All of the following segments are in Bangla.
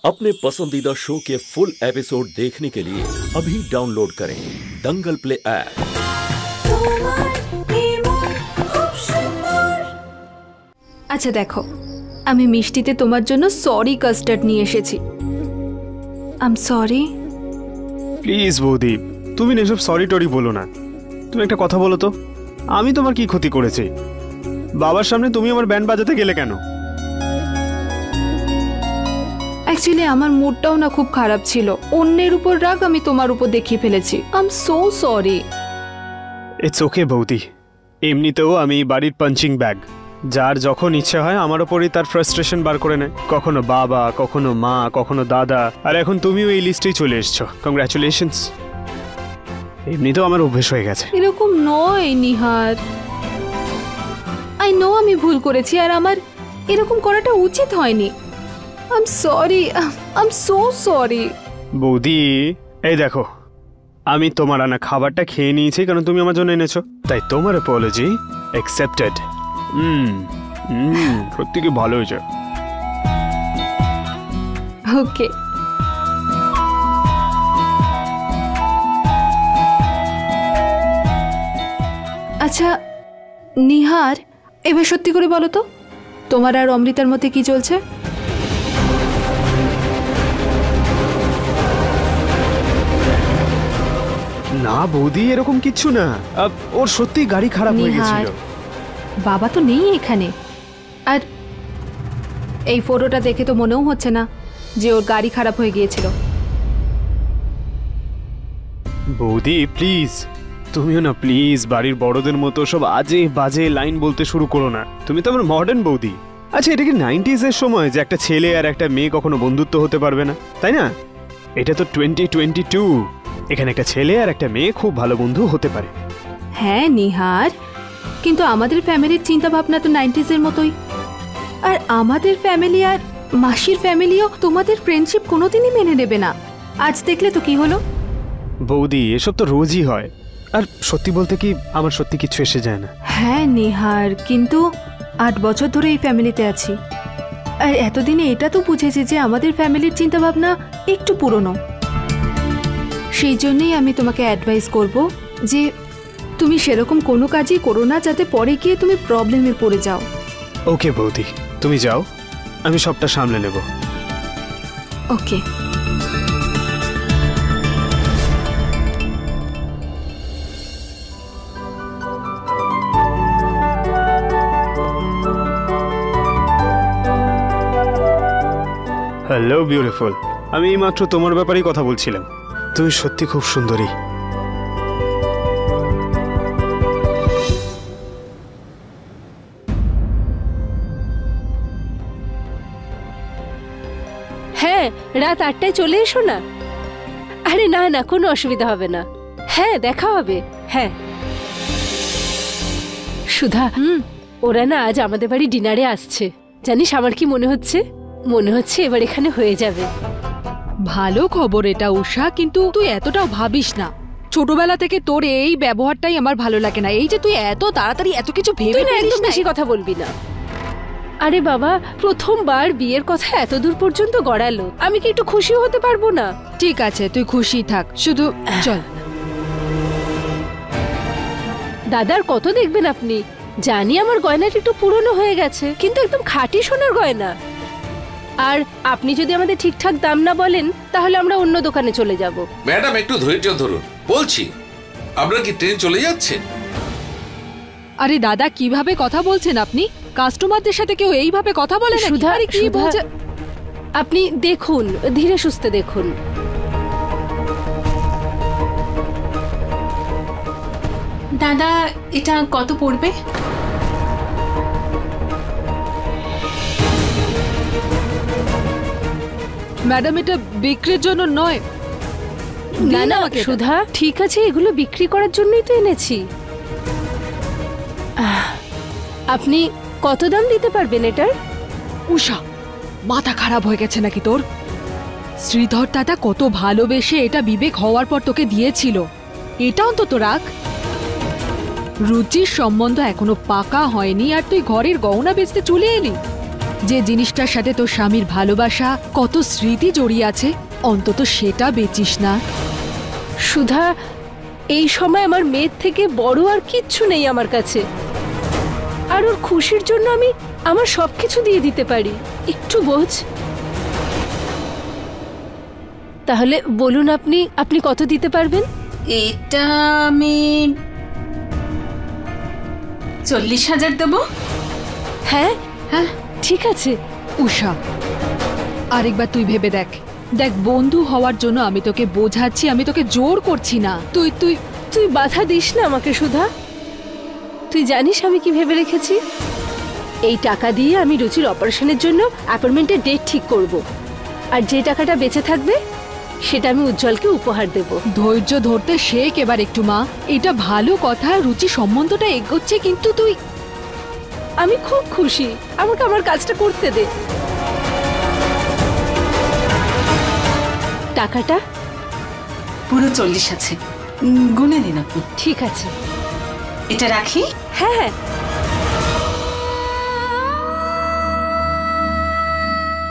अपने पसंदीदा शो के फुल एपिसोड देखने के लिए अभी डाउनलोड करें दंगल प्ले ऐप। আচ্ছা দেখো, আমি মিষ্টিতে তোমার জন্য সরি কাস্টার্ড নিয়ে এসেছি। I am sorry. প্লিজ বৌদি, তুমি এসব সরি টরি বলো না। তুমি একটা কথা বলো তো, আমি তোমার কি ক্ষতি করেছি? বাবার সামনে তুমি আমার ব্যান্ড বাজাতে গেলে কেন? অ্যাকচুয়ালি আমার মুডটাও না খুব খারাপ ছিল। অন্যের উপর রাগ আমি তোমার উপর দেখিয়ে ফেলেছি। I am so sorry. It's okay বৌদি, এমনিতেও আমি বাড়ির পাঞ্চিং ব্যাগ। যার যখন ইচ্ছে হয় আমার ওপরই তার ফ্রাস্ট্রেশন বার করে নেয়। কখনো বাবা, কখনো মা, কখনো দাদা, আর এখন তুমিও এই লিস্টেই চলে এসছো। কংগ্রাচুলেশনস। এমনিতেও আমার অভ্যেস হয়ে গেছে। এরকম নয় নিহার, আই নো আমি ভুল করেছি আর আমার এরকম করাটা উচিত হয়নি। I am sorry, I am so sorry. বৌদি এই দেখো, আমি তোমার আনা খাবারটা খেয়ে নিয়েছি কারণ তুমি আমার জন্য এনেছো, তাই তোমার অ্যাপোলজি অ্যাকসেপ্টেড। সত্যি কি ভালো হয়েছে। ওকে, আচ্ছা নিহার, এবার সত্যি করে বলো তো, তোমার আর অমৃতার মধ্যে কি চলছে? না বৌদি, এরকম কিচ্ছু না। ওর সত্যি গাড়ি খারাপ হয়ে গেছিল। বাবা তো নেই এখানে, আর এই ফটোটা দেখে তো মনেও হচ্ছে না যে ওর গাড়ি খারাপ হয়ে গিয়েছিল। বৌদি প্লিজ, তুমিও না প্লিজ বাড়ির বড়দের মতো সব আজে বাজে লাইন বলতে শুরু করো না। তুমি তো আমার মডার্ন বৌদি। আচ্ছা, এটা কি 90s এর সময় যে একটা ছেলে আর একটা মেয়ে কখনো বন্ধুত্ব হতে পারবে না, তাই না? এটা তো 2022। এখানে একটা ছেলে আর একটা মেয়ে খুব ভালো বন্ধু হতে পারে। হ্যাঁ নিহার, কিন্তু আমাদের ফ্যামিলির চিন্তা ভাবনা তো 90s এর মতোই। আর আমাদের ফ্যামিলি আর মাসির ফ্যামিলিও তোমাদের ফ্রেন্ডশিপ কোনোদিনই মেনে নেবে না। আজ দেখলে তো কি হলো। বৌদি এসব তো রোজই হয়, আর সত্যি বলতে কি আমার সত্যি কিছু এসে যায় না। হ্যাঁ নিহার, কিন্তু 8 বছর ধরে এই ফ্যামিলিতে আছি, আর এতদিনে এটা তো বুঝেছি যে আমাদের ফ্যামিলির চিন্তা ভাবনা একটু পুরনো। সেই জন্যই আমি তোমাকে অ্যাডভাইস করব যে তুমি সেরকম কোনো কাজই করো না যাতে পরে গিয়ে তুমি প্রবলেমে পড়ে যাও। ওকে বৌদি, তুমি যাও, আমি সবটা সামলে নেব। ওকে। হ্যালো বিউটিফুল, আমি এইমাত্র তোমার ব্যাপারেই কথা বলছিলাম। তুমি সত্যি খুব সুন্দরী। হ্যাঁ, রাত 8টায় চলে এসো না। আরে না না, কোনো অসুবিধা হবে না। হ্যাঁ, দেখা হবে। হ্যাঁ সুধা, ওরা না আজ আমাদের বাড়ি ডিনারে আসছে। জানিস আমার কি মনে হচ্ছে? মনে হচ্ছে এবার এখানে হয়ে যাবে। ভালো খবর এটা উষা, কিন্তু তুই এতটাও ভাবিস না। ছোটবেলা থেকে তোর এই ব্যবহারটাই আমার ভালো লাগে না। এই যে তুই এত তাড়াতাড়ি এত কিছু ভেবে একদম বেশি কথা বলবি না। আরে বাবা, প্রথমবার বিয়ের কথা এত দূর পর্যন্ত গড়ালো, আমি কি একটু খুশি হতে পারবো না? ঠিক আছে, তুই খুশি থাক, শুধু চল। দাদার কত দেখবেন আপনি? জানি আমার গয়নাটা একটু পুরনো হয়ে গেছে, কিন্তু একদম খাঁটি সোনার গয়না। আর আপনি যদি আমাদের ঠিকঠাক দাম না বলেন তাহলে আমরা অন্য দোকানে চলে যাব। ম্যাডাম একটু ধৈর্য ধরুন, বলছি। আপনার কি ট্রেন চলে যাচ্ছে? আরে দাদা, কিভাবে কথা বলছেন আপনি? কাস্টমারদের সাথে কেউ এইভাবে কথা বলে না? সুধা, কি বলছে? আপনি দেখুন, ধীরে সুস্থে দেখুন। দাদা, এটা কত পড়বে? ম্যাডাম, এটা বিক্রির জন্য নয়। না না সুধা, ঠিক আছে, এগুলো বিক্রি করার জন্যই তো এনেছি। আপনি কত দাম দিতে পারবেন এটার? উষা, মাথা খারাপ হয়ে গেছে নাকি তোর? শ্রীধর দাদা কত ভালোবেসে এটা বিবেক হওয়ার পর তোকে দিয়েছিল, এটা অন্তত রাখ। রুচির সম্বন্ধ এখনো পাকা হয়নি আর তুই ঘরের গহনা বেচতে চলে এলি। যে জিনিসটার সাথে তোর স্বামীর ভালোবাসা, কত স্মৃতি জড়িয়ে আছে, অন্তত সেটা বেচিস না। সুধা, এই সময় আমার মেয়ের থেকে বড় আর কিচ্ছু নেই আমার কাছে। আর ওর খুশির জন্য আমি আমার সবকিছু দিয়ে দিতে পারি, একটু বোঝ। তাহলে বলুন আপনি কত দিতে পারবেন? এটা আমি 40,000 দেবো। হ্যাঁ হ্যাঁ, ঠিক আছে। উষা, আরেকবার তুই ভেবে দেখ। দেখ, বন্ধু হওয়ার জন্য আমি তোকে বোঝাচ্ছি, আমি তোকে জোর করছি না। তুই তুই তুই বাধা দিস না আমাকে সুধা। তুই জানিস আমি কি ভেবে রেখেছি? এই টাকা দিয়ে আমি রুচির অপারেশনের জন্য অ্যাপয়েন্টমেন্টের ডেট ঠিক করব। আর যে টাকাটা বেঁচে থাকবে সেটা আমি উজ্জ্বলকে উপহার দেব। ধৈর্য ধরতে শেখ এবার একটু মা। এটা ভালো কথা, রুচি সম্বন্ধটা এগোচ্ছে, কিন্তু তুই। আমি খুব খুশি, আমাকে আমার কাজটা করতে দে। টাকাটা পুরো 40 আছে, গুনে নিন আপনি। ঠিক আছে, এটা রাখি। হ্যাঁ হ্যাঁ।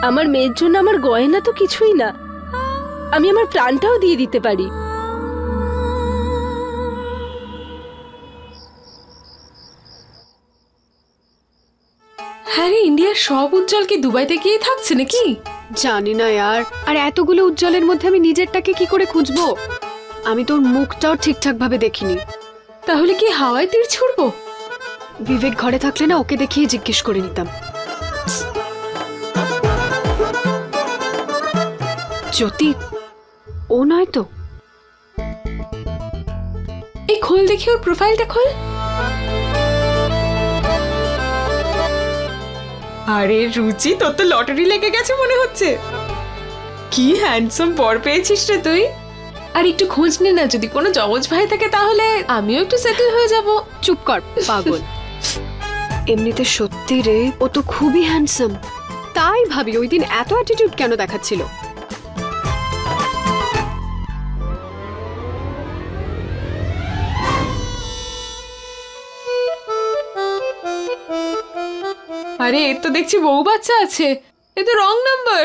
আমার মেয়ের জন্য আমার গয়না তো কিছুই না, আমি আমার প্রাণটাও দিয়ে দিতে পারি। হ্যাঁ রে, ইন্ডিয়ার সব উজ্জ্বল কি দুবাইতে গিয়ে থাকছে নাকি? জানি না यार। আর এতগুলো উজ্জ্বলের মধ্যে আমি নিজেরটাকে কি করে খুঁজবো? আমি তোর মুখটাও ঠিকঠাক ভাবে দেখিনি। তাহলে কি হাওয়ায় তীর ছুড়বো? বিবেক ঘরে থাকলে না ওকে দেখিয়ে জিজ্ঞেস করে নিতাম। জ্যোতি, ও নয় তো? এই খোল দেখি ওর প্রোফাইলটা খোল। আরে রুচি, তোর তো লটারি লেগে গেছে মনে হচ্ছে। কি হ্যান্ডসাম বর পেয়েছিস রে তুই। আর একটু খোঁজ নে না, যদি কোনো জমজ ভাই থাকে তাহলে আমিও একটু সেটেল হয়ে যাব। চুপ কর পাগল। এমনিতে সত্যি রে, ও তো খুবই হ্যান্ডসাম। তাই ভাবি ওই দিন এত অ্যাটিটিউড কেন দেখাচ্ছিল। আরে এর তো দেখছি বউ বাচ্চা আছে, এ তো রং নাম্বার।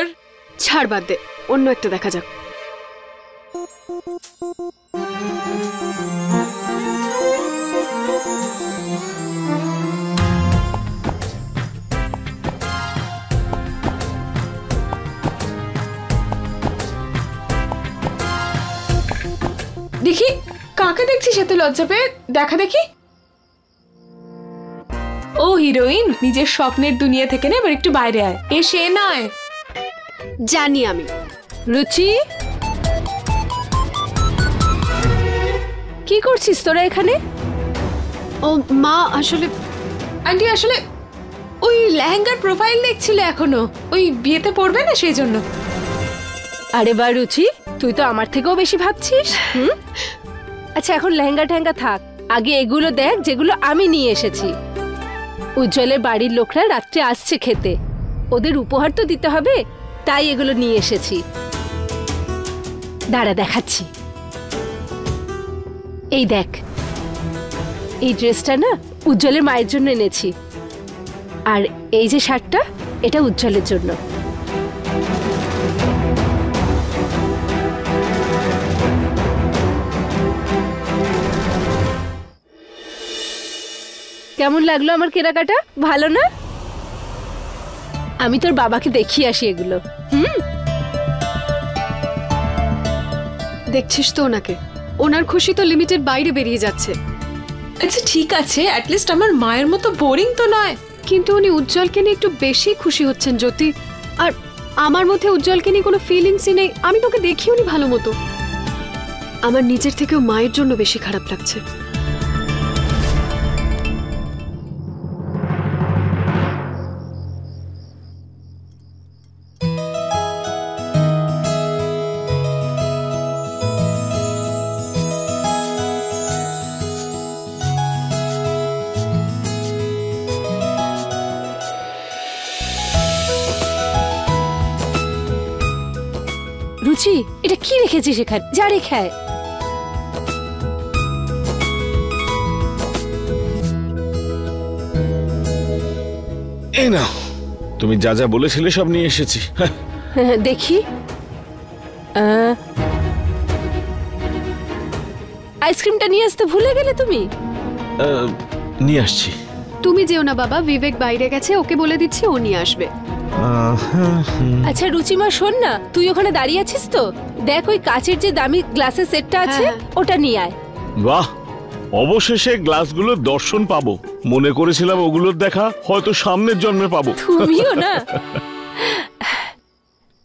ছাড়, বাদ দে, অন্য একটা দেখা যাক। দেখি কাকে দেখছিস এত লজ্জা পেয়ে? দেখা দেখি। ও হিরোইন, নিজের স্বপ্নের দুনিয়া থেকে না এবার একটু বাইরে আয়। এ সে নয়। জানি আমি। রুচি, কি করছিস তোরা এখানে? ও মা, আসলে আন্টি আসলে ওই লেহেঙ্গার প্রোফাইল দেখছিল এখনো, ওই বিয়েতে পড়বে না সেই জন্য। আরে বা রুচি, তুই তো আমার থেকেও বেশি ভাবছিস। আচ্ছা এখন লেহেঙ্গা টেহেঙ্গা থাক, আগে এগুলো দেখ যেগুলো আমি নিয়ে এসেছি। উজ্জ্বলের বাড়ির লোকরা রাত্রে আসছে খেতে, ওদের উপহার তো দিতে হবে, তাই এগুলো নিয়ে এসেছি। দাঁড়া দেখাচ্ছি। এই দেখ, এই ড্রেসটা না উজ্জ্বলের মায়ের জন্য এনেছি, আর এই যে শার্টটা, এটা উজ্জ্বলের জন্য। কেমন লাগলো আমার কেনাকাটা? ভালো না? আমি তোর বাবাকে দেখিয়ে আসি এগুলো। দেখছিস তো ওনাকে, ওনার খুশি তো লিমিটের বাইরে বেরিয়ে যাচ্ছে। আচ্ছা ঠিক আছে, অ্যাটলিস্ট আমার মায়ের মতো বোরিং তো নয়। কিন্তু উনি উজ্জ্বলকে নিয়ে একটু বেশি খুশি হচ্ছেন জ্যোতি। আর আমার মধ্যে উজ্জ্বলকে নিয়ে কোনো ফিলিংসই নেই। আমি তোকে দেখিও নি ভালো মতো। আমার নিজের থেকেও মায়ের জন্য বেশি খারাপ লাগছে। রুচি, এটা কি রেখেছিস এখানে? যা রেখে আয়। এই নাও। তুমি যা যা বলেছিলে সব নিয়ে এসেছি। দেখি, আইসক্রিমটা নিয়ে আসতে ভুলে গেলে তুমি। নিয়ে আসছি। তুমি যেও না বাবা, বিবেক বাইরে গেছে, ওকে বলে দিচ্ছি ও নিয়ে আসবে। আচ্ছা রুচিমা শোন না, তুই ওখানে দাঁড়িয়ে আছিস তো, দেখ ওই কাচের যে দামি গ্লাসের সেটটা আছে ওটা নিয়ে আয়। বাহ, অবশেষে গ্লাসগুলোর দর্শন পাবো। মনে করেছিলাম ওগুলোর দেখা হয়তো সামনের জন্মে পাবো। তুমিও না।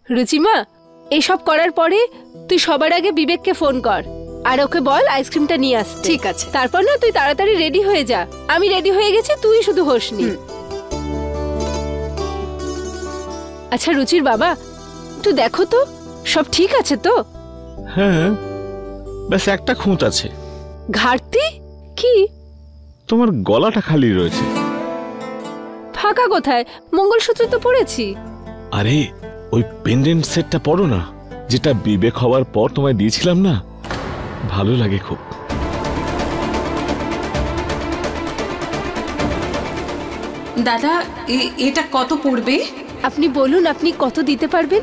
রুচিমা, এসব করার পরে তুই সবার আগে বিবেককে ফোন কর আর ওকে বল আইসক্রিমটা নিয়ে আসতে। ঠিক আছে। তারপর না তুই তাড়াতাড়ি রেডি হয়ে যা। আমি রেডি হয়ে গেছি, তুই শুধু হোসনি। আচ্ছা রুচির বাবা, তুই দেখো তো সব ঠিক আছে তো? হ্যাঁ, ব্যাস একটা খুঁত আছে। ঘাটতি কি? তোমার গলাটা খালি রয়েছে। ফাঁকা কোথায়? মঙ্গলসূত্র তো পড়েছি। আরে ওই পেন্ডেন্ট সেটটা পড়ো না, যেটা বিবেক হওয়ার পর তোমায় দিয়েছিলাম না, ভালো লাগে খুব। দাদা এটা কত পড়বে? আপনি বলুন, আপনি কত দিতে পারবেন?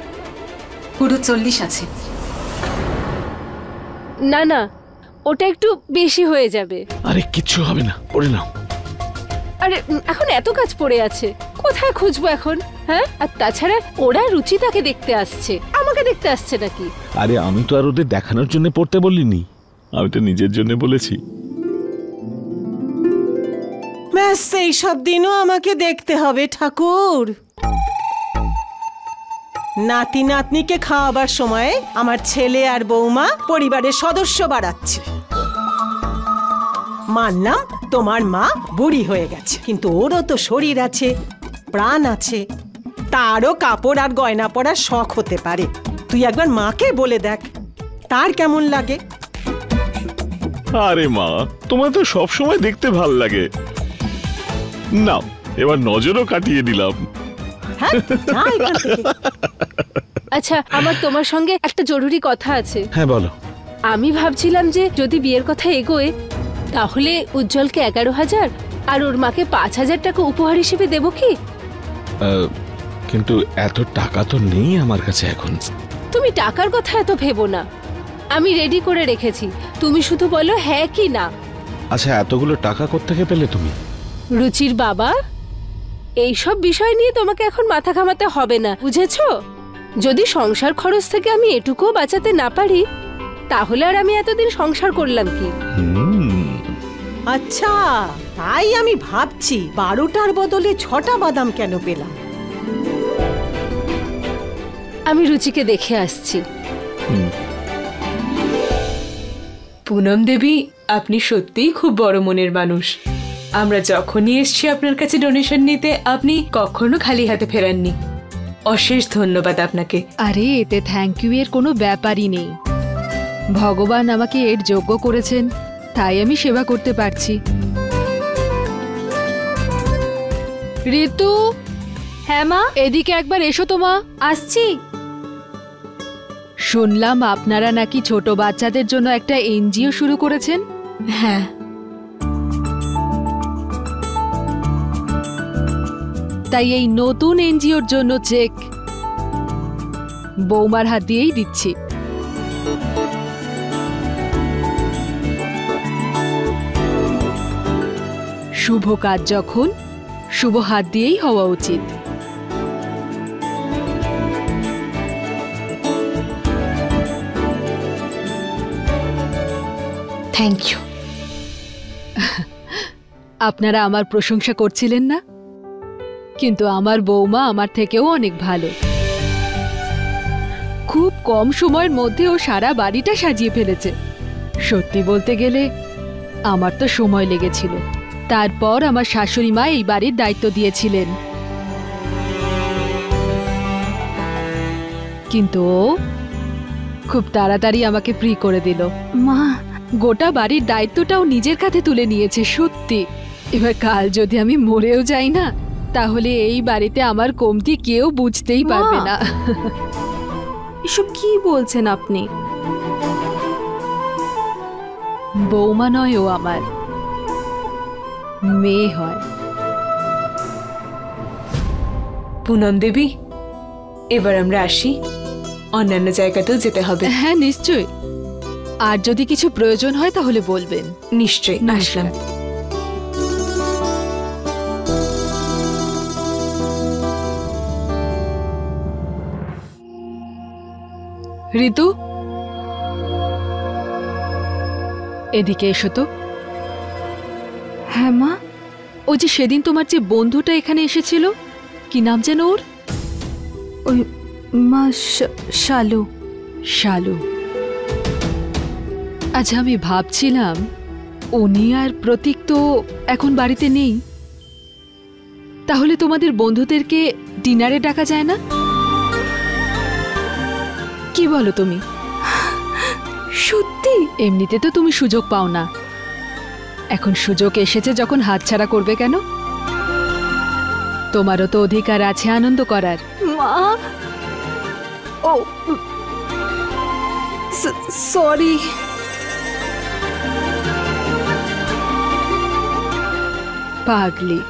পুরো 40 আছে। না না, ওটা একটু বেশি হয়ে যাবে। আরে কিচ্ছু হবে না, পড়ে নাও। আরে এখন এত কাজ পড়ে আছে, কোথায় খুঁজবো এখন? হ্যাঁ, আর তাছাড়া ওরা রুচিতাকে দেখতে আসছে, আমাকে দেখতে আসছে নাকি? আরে আমি তো আর ওদের দেখানোর জন্য পড়তে বলিনি, আমি তো নিজের জন্য বলেছি। ব্যাস এই সব দিনও আমাকে দেখতে হবে ঠাকুর। নাতি নাতনিকে খাওয়াবার সময় আমার ছেলে আর বৌমা পরিবারের সদস্য বাড়াচ্ছে। মানলাম তোমার মা বুড়ি হয়ে গেছে, কিন্তু ওরও তো শরীর আছে, প্রাণ আছে, তারও কাপড় আর গয়না পরার শখ হতে পারে। তুই একবার মাকে বলে দেখ, তার কেমন লাগে। আরে মা, তোমার তো সবসময় দেখতে ভাল লাগে। নাও, এবার নজরও কাটিয়ে দিলাম। আচ্ছা, আমার তোমার সঙ্গে একটা জরুরি কথা আছে। হ্যাঁ বলো। আমি ভাবছিলাম যে যদি বিয়ের কথা এগোয় তাহলে উজ্জ্বলকে 11,000 আর ওর মাকে 5,000 টাকা উপহার হিসেবে দেব কি? কিন্তু এত টাকা তো নেই আমার কাছে এখন। তুমি টাকার কথা এত ভেবো না, আমি রেডি করে রেখেছি, তুমি শুধু বলো হ্যাঁ কি না। আচ্ছা, এতগুলো টাকা কোত্থেকে পেলে তুমি? রুচির বাবা, এইসব বিষয় নিয়ে তোমাকে এখন মাথা ঘামাতে হবে না, বুঝেছো? যদি সংসার খরচ থেকে আমি এটুকুও বাঁচাতে না পারি তাহলে আর আমি এতদিন সংসার করলাম কি? আচ্ছা, তাই আমি ভাবছি 12টার বদলে 6টা বাদাম কেন পেলাম। আমি রুচিকে দেখে আসছি। পুনম দেবী, আপনি সত্যিই খুব বড় মনের মানুষ। আমরা যখনই এসছি আপনার কাছে ডোনেশন নিতে, আপনি কখনো খালি হাতে ফেরাননি। অশেষ ধন্যবাদ আপনাকে। আরে এতে থ্যাংক ইউ এর কোনো ব্যাপারই নেই। ভগবান আমাকে এর যোগ্য করেছেন, তাই আমি সেবা করতে পারছি। ঋতু, হ্যাঁ মা, এদিকে একবার এসো তো মা। আসছি। শুনলাম আপনারা নাকি ছোট বাচ্চাদের জন্য একটা এনজিও শুরু করেছেন। হ্যাঁ, তাই এই নতুন এনজিওর জন্য চেক বৌমার হাত দিয়েই দিচ্ছি। শুভ কাজ যখন শুভ হাত দিয়েই হওয়া উচিত। Thank you. আপনারা আমার প্রশংসা করছিলেন না, কিন্তু আমার বৌমা আমার থেকেও অনেক ভালো। খুব কম সময়ের মধ্যে ও সারা বাড়িটা সাজিয়ে ফেলেছে। সত্যি বলতে গেলে আমার তো সময় লেগেছিল। তারপর আমার শাশুড়ি মা এই বাড়ির দায়িত্ব দিয়েছিলেন, কিন্তু ও খুব তাড়াতাড়ি আমাকে ফ্রি করে দিল। মা, গোটা বাড়ির দায়িত্বটাও নিজের কাঁধে তুলে নিয়েছে। সত্যি, এবার কাল যদি আমি মরেও যাই না, তাহলে এই বাড়িতে আমার কমতি কেউ বুঝতেই পারবে না। এসব কি বলছেন আপনি? বৌমা নয়, ও আমার মেয়ে হয়। পুনম দেবী, এবার আমরা আসি, অন্যান্য জায়গাতেও যেতে হবে। হ্যাঁ নিশ্চয়ই, আর যদি কিছু প্রয়োজন হয় তাহলে বলবেন। নিশ্চয়ই, আসলাম। ঋতু, এদিকে এসো তো। হ্যাঁ মা। ওই যে সেদিন তোমার যে বন্ধুটা এখানে এসেছিল, কি নাম যেন ওর? ওই মা, শালু। শালু। আচ্ছা, আমি ভাবছিলাম উনি আর প্রতীক তো এখন বাড়িতে নেই, তাহলে তোমাদের বন্ধুদেরকে ডিনারে ডাকা যায় না? কি বলো তুমি? সত্যি? এমনিতে তো তুমি সুযোগ পাও না, এখন সুযোগ এসেছে যখন হাতছাড়া করবে কেন? তোমারও তো অধিকার আছে আনন্দ করার। মা, ও সরি। পাগলি।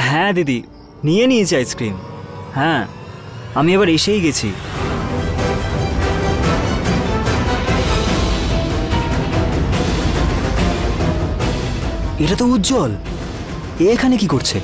হ্যাঁ দিদি, নিয়ে নিয়েছি আইসক্রিম। হ্যাঁ, আমি এবার এসেই গেছি। এটা তো উজ্জ্বল, এখানে কি করছে?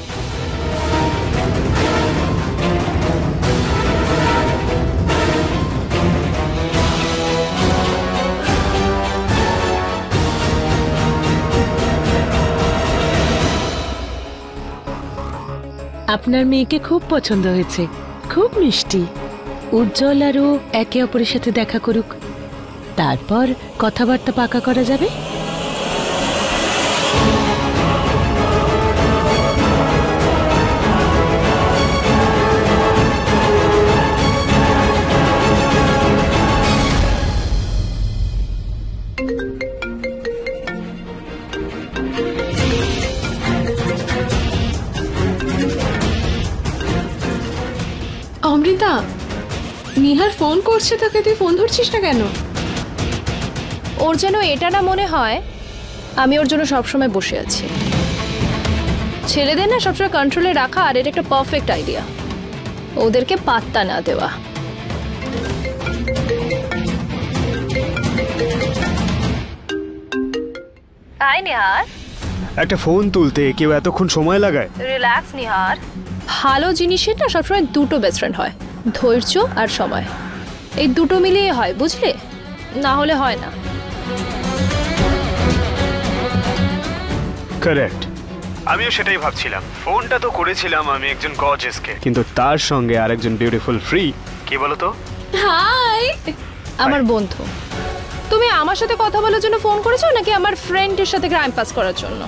আপনার মেয়েকে খুব পছন্দ হয়েছে, খুব মিষ্টি। উজ্জ্বল আরও একে অপরের সাথে দেখা করুক, তারপর কথাবার্তা পাকা করা যাবে। অমৃতা, নিহার ফোন করছে তোকে, তুই ফোন ধরছিস না কেন? ওর যেন এটা না মনে হয় আমি ওর জন্য সবসময় বসে আছি। ছেলেদের না সবসময় কন্ট্রোলে রাখা, আর এটা একটা পারফেক্ট আইডিয়া, ওদেরকে পাত্তা না দেওয়া। হাই নিহার। একটা ফোন তুলতে কেউ এতক্ষণ সময় লাগায়? রিল্যাক্স নিহার, ভালো জিনিসের না সবসময় দুটো বেস্ট ফ্রেন্ড হয়, ধৈর্য আর সময়। এই দুটো মিলিয়ে হয়, বুঝলে? না হলে হয় না। কারেক্ট, আমিও সেটাই ভাবছিলাম। ফোনটা তো করেছিলাম আমি একজন গর্জিয়াসকে, কিন্তু তার সঙ্গে আরেকজন বিউটিফুল ফ্রি। কি বলো তো? হাই, আমার বন্ধু। তুমি আমার সাথে কথা বলার জন্য ফোন করেছো নাকি আমার ফ্রেন্ডের সাথে টাইম পাস করার জন্য?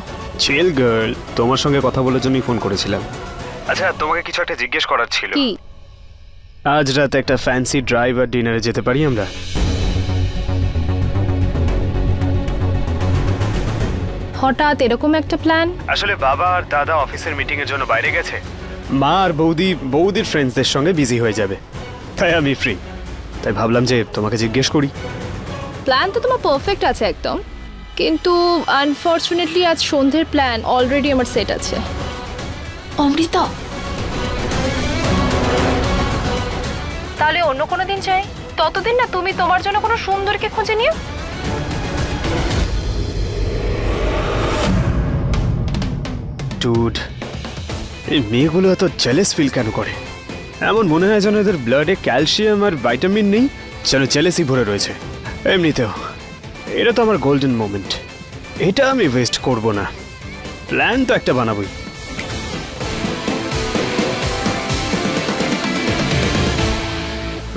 চিল গার্ল, তোমার সঙ্গে কথা বলার জন্যই ফোন করেছিলাম। আচ্ছা, তোমাকে কিছু একটা জিজ্ঞেস করার ছিল। কি? আজ রাতে একটা ফ্যান্সি ড্রাইভ আর ডিনারে যেতে পারি আমরা? হঠাৎ এরকম একটা প্ল্যান? আসলে বাবা আর দাদা অফিসের মিটিং এর জন্য বাইরে গেছে, মা আর বৌদির ফ্রেন্ডসদের সঙ্গে বিজি হয়ে যাবে, তাই আমি ফ্রি, তাই ভাবলাম যে তোমাকে জিজ্ঞেস করি। প্ল্যান তো তোমার পারফেক্ট আছে একদম, কিন্তু আনফরচুনেটলি আজ সন্ধ্যের প্ল্যান অলরেডি আমার সেট আছে। অমৃতা, তাহলে অন্য কোনো দিন চাই, ততদিন না তুমি তোমার জন্য কোনো সুন্দরকে খুঁজে নিও। ডুড, এই মেয়েগুলো এত জেলাস ফিল কেন করে? এমন মনে হয় যেন এদের ব্লাডে ক্যালসিয়াম আর ভাইটামিন নেই, যেন জেলাসি ভরে রয়েছে। এমনিতেও এটা তো আমার গোল্ডেন মোমেন্ট, এটা আমি ওয়েস্ট করব না। প্ল্যান তো একটা বানাবই।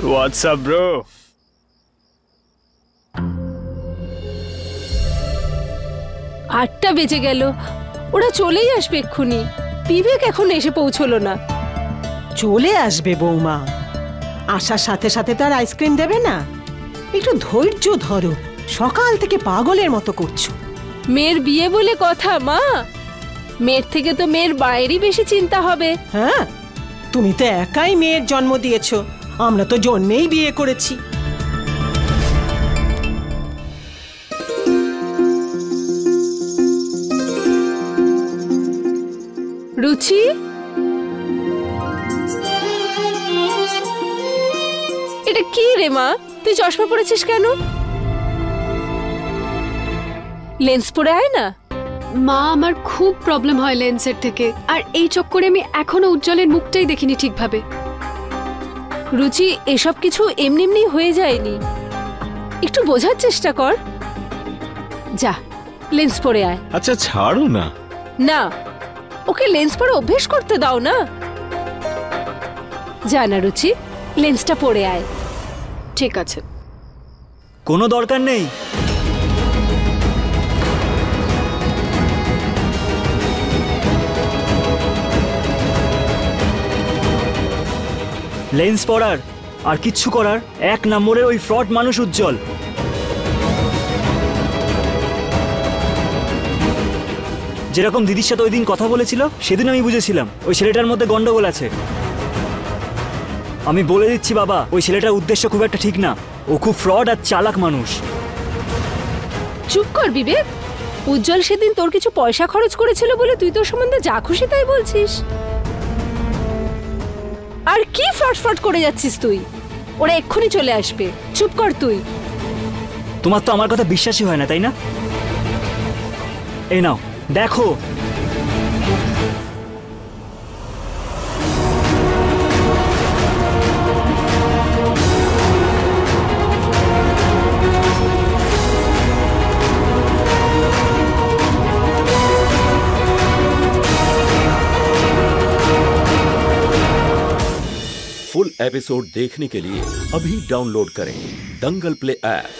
What's up bro? 8টা বেজে গেল, ওরা চলেই আসবে এক্ষুনি। বিবেক এখন এসে পৌঁছলো না। চলে আসবে বৌমা, আসার সাথে সাথে তার আইসক্রিম দেবে না? একটু ধৈর্য ধরো, সকাল থেকে পাগলের মতো করছো। মেয়ের বিয়ে বলে কথা মা, মেয়ের থেকে তো মেয়ের বাইরেই বেশি চিন্তা হবে। হ্যাঁ, তুমি তো একাই মেয়ের জন্ম দিয়েছো, আমরা তো জন্মেই বিয়ে করেছি। রুচি, কি রে মা, তুই চশমা পরেছিস কেন? লেন্স পরে আয় না। মা, আমার খুব প্রবলেম হয় লেন্সের থেকে, আর এই চক্করে আমি এখনো উজ্জ্বলের মুখটাই দেখিনি ঠিকভাবে। রুচি, এসব কিছু এমনি এমনি হয়ে যায়নি, একটু বোঝার চেষ্টা কর। যা লেন্স পরে আয়। আচ্ছা ছাড়ো না। না, ওকে লেন্স পরে অভ্যেস করতে দাও না। যা না রুচি, লেন্সটা পরে আয়। ঠিক আছে। কোনো দরকার নেই। লেন্স পরার আর কিচ্ছু করার 1 নম্বরের ওই ফ্রড মানুষ উজ্জ্বল। যেরকম দিদির সাথে ওই দিন কথা বলেছিল, সেদিন আমি বুঝেছিলাম ওই ছেলেটার মধ্যে গন্ডগোল আছে। আমি বলে দিচ্ছি বাবা, ওই ছেলেটার উদ্দেশ্য খুব একটা ঠিক না। ও খুব ফ্রড আর চালাক মানুষ। চুপ কর বিবেক। উজ্জ্বল সেদিন তোর কিছু পয়সা খরচ করেছিল বলে তুই তোর সম্বন্ধে যা খুশি তাই বলছিস। আর কি ফ্রড ফ্রড করে যাচ্ছিস তুই? ওরা এক্ষুনি চলে আসবে, চুপ কর তুই। তোমার তো আমার কথা বিশ্বাসই হয় না, তাই না? এই নাও দেখো। फुल एपिसोड देखने के लिए अभी डाउनलोड करें दंगल प्ले ऐप।